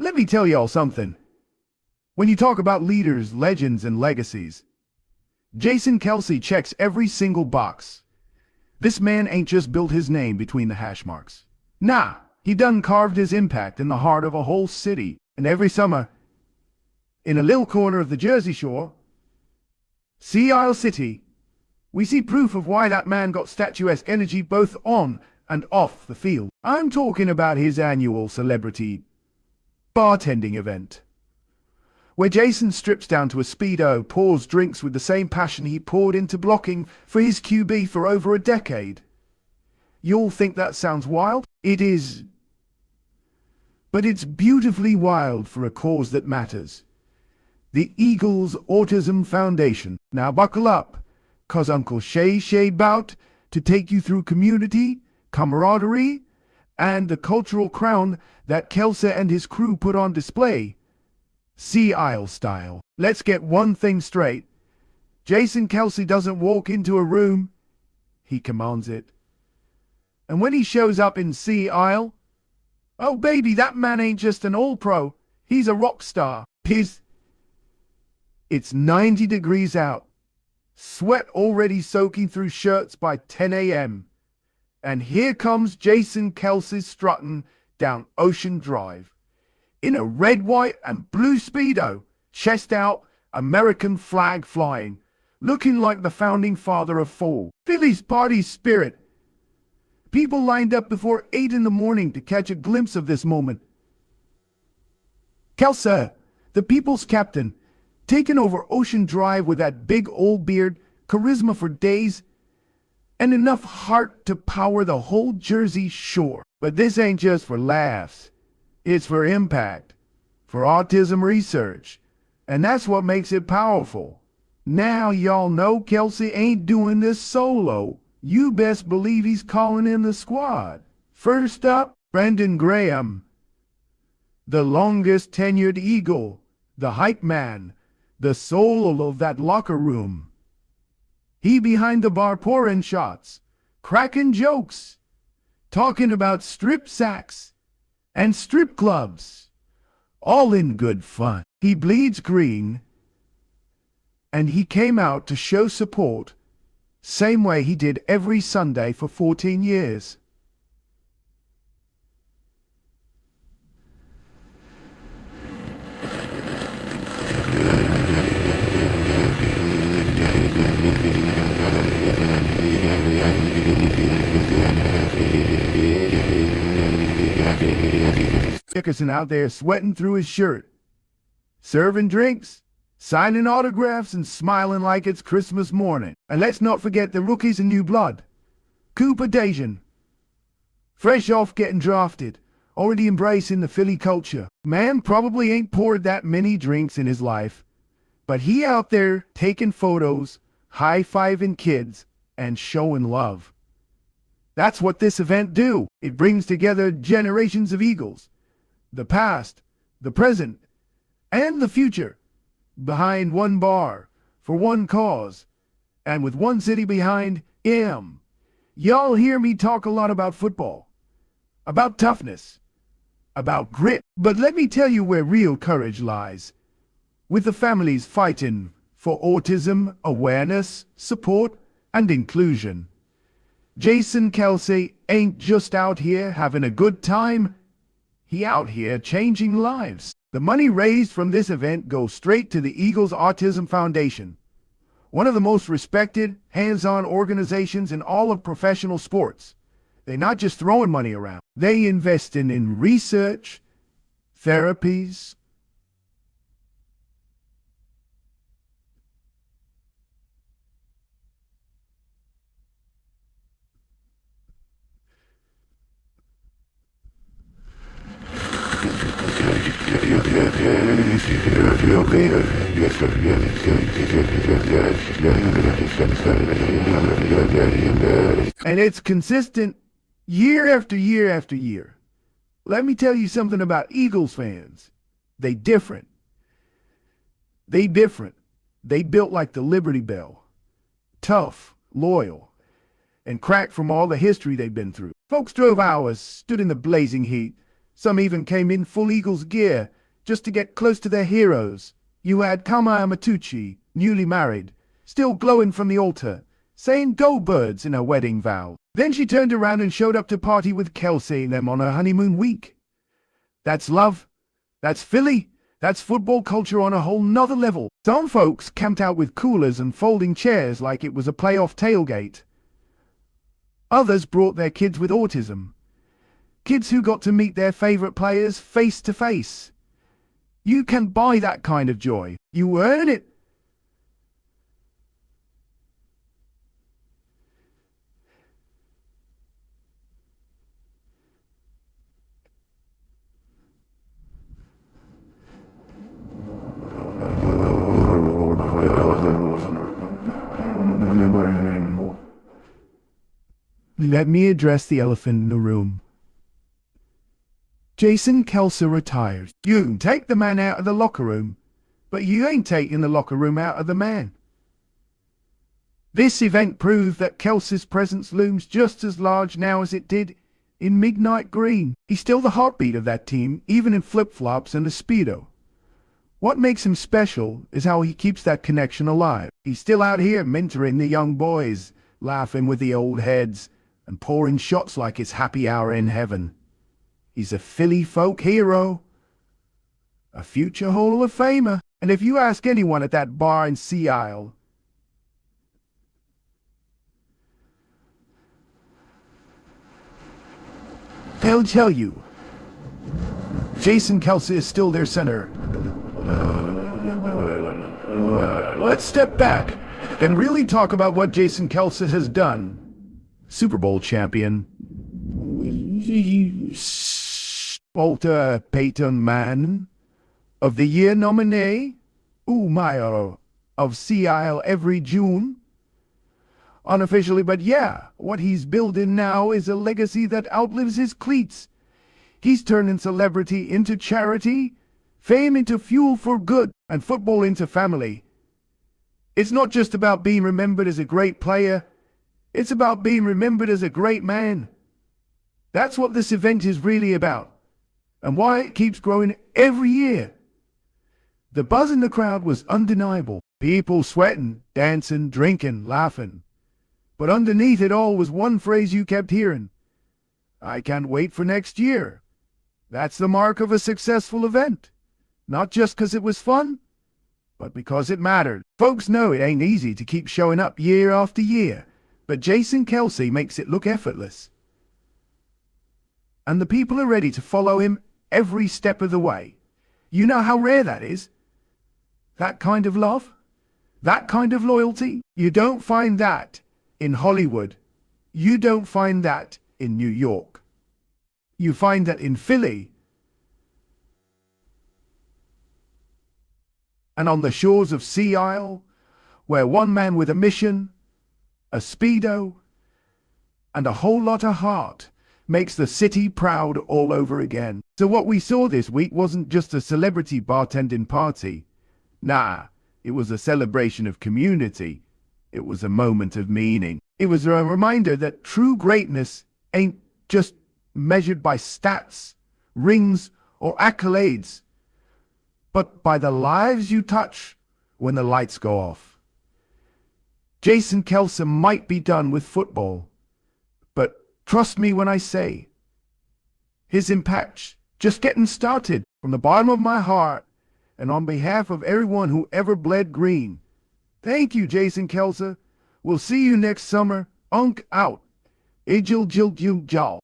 Let me tell y'all something. When you talk about leaders, legends, and legacies, Jason Kelce checks every single box. This man ain't just built his name between the hash marks. Nah, he done carved his impact in the heart of a whole city. And every summer, in a little corner of the Jersey Shore, Sea Isle City, we see proof of why that man got statuesque energy both on and off the field. I'm talking about his annual celebrity bartending event, where Jason strips down to a Speedo, pours drinks with the same passion he poured into blocking for his QB for over a decade. You'll think that sounds wild? It is. But it's beautifully wild for a cause that matters. The Eagles Autism Foundation. Now buckle up, 'cause Uncle Shay bout to take you through community, camaraderie, and the cultural crown that Kelce and his crew put on display. Sea Isle style. Let's get one thing straight. Jason Kelce doesn't walk into a room, he commands it. And when he shows up in Sea Isle, oh baby, that man ain't just an all-pro, he's a rock star. It's 90 degrees out, sweat already soaking through shirts by 10 a.m. And here comes Jason Kelce strutting down Ocean Drive in a red, white, and blue Speedo, chest out, American flag flying, looking like the founding father of fall. Philly's party spirit. People lined up before 8 in the morning to catch a glimpse of this moment. Kelce, the people's captain, taking over Ocean Drive with that big old beard, charisma for days, and enough heart to power the whole Jersey Shore. But this ain't just for laughs. It's for impact, for autism research, and that's what makes it powerful. Now y'all know Kelce ain't doing this solo. You best believe he's calling in the squad. First up, Brandon Graham, the longest tenured Eagle, the hype man, the soul of that locker room. He behind the bar pouring shots, cracking jokes, talking about strip sacks and strip clubs, all in good fun. He bleeds green, and he came out to show support, same way he did every Sunday for 14 years. Dickerson out there sweating through his shirt, serving drinks, signing autographs, and smiling like it's Christmas morning. And let's not forget the rookies and new blood. Cooper Dejan, fresh off getting drafted, already embracing the Philly culture. Man probably ain't poured that many drinks in his life, but he out there taking photos, high-fiving kids, and showing love. That's what this event do. It brings together generations of Eagles, the past, the present, and the future, behind one bar, for one cause, and with one city behind him. Y'all hear me talk a lot about football, about toughness, about grit, but let me tell you where real courage lies. With the families fighting for autism awareness, support, and inclusion. Jason Kelce ain't just out here having a good time. He out here changing lives. The money raised from this event goes straight to the Eagles Autism Foundation, one of the most respected, hands-on organizations in all of professional sports. They're not just throwing money around. They invest in research, therapies, and it's consistent year after year after year. Let me tell you something about Eagles fans. They different. They built like the Liberty Bell. Tough, loyal, and cracked from all the history they've been through. Folks drove hours, stood in the blazing heat, Some even came in full Eagles gear, just to get close to their heroes. You had Kamaya Matucci, newly married, still glowing from the altar, saying "Go Birds" in her wedding vow. Then she turned around and showed up to party with Kelce and them on her honeymoon week. That's love. That's Philly. That's football culture on a whole nother level. Some folks camped out with coolers and folding chairs like it was a playoff tailgate. Others brought their kids with autism. Kids who got to meet their favorite players face to face. You can buy that kind of joy. You earn it. Let me address the elephant in the room. Jason Kelce retires. You can take the man out of the locker room, but you ain't taking the locker room out of the man. This event proved that Kelce's presence looms just as large now as it did in Midnight Green. He's still the heartbeat of that team, even in flip-flops and a Speedo. What makes him special is how he keeps that connection alive. He's still out here mentoring the young boys, laughing with the old heads, and pouring shots like it's happy hour in heaven. He's a Philly folk hero, a future Hall of Famer. And if you ask anyone at that bar in Sea Isle, they'll tell you Jason Kelce is still their center. Let's step back and really talk about what Jason Kelce has done. Super Bowl champion, Walter Payton Man of the Year nominee, Mayor of Sea Isle every June. Unofficially, but yeah, what he's building now is a legacy that outlives his cleats. He's turning celebrity into charity, fame into fuel for good, and football into family. It's not just about being remembered as a great player, it's about being remembered as a great man. That's what this event is really about, and why it keeps growing every year. The buzz in the crowd was undeniable. People sweating, dancing, drinking, laughing. But underneath it all was one phrase you kept hearing. I can't wait for next year. That's the mark of a successful event. Not just because it was fun, but because it mattered. Folks know it ain't easy to keep showing up year after year, but Jason Kelce makes it look effortless. And the people are ready to follow him every step of the way. You know how rare that is? That kind of love? That kind of loyalty? You don't find that in Hollywood. You don't find that in New York. You find that in Philly. And on the shores of Sea Isle, where one man with a mission, a Speedo, and a whole lot of heart makes the city proud all over again. So what we saw this week wasn't just a celebrity bartending party. Nah, it was a celebration of community. It was a moment of meaning. It was a reminder that true greatness ain't just measured by stats, rings, or accolades, but by the lives you touch when the lights go off. Jason Kelce might be done with football, but trust me when I say, his impact's just getting started. From the bottom of my heart, and on behalf of everyone who ever bled green, thank you, Jason Kelce. We'll see you next summer. Unk out. Ijil Jil Jil Jal.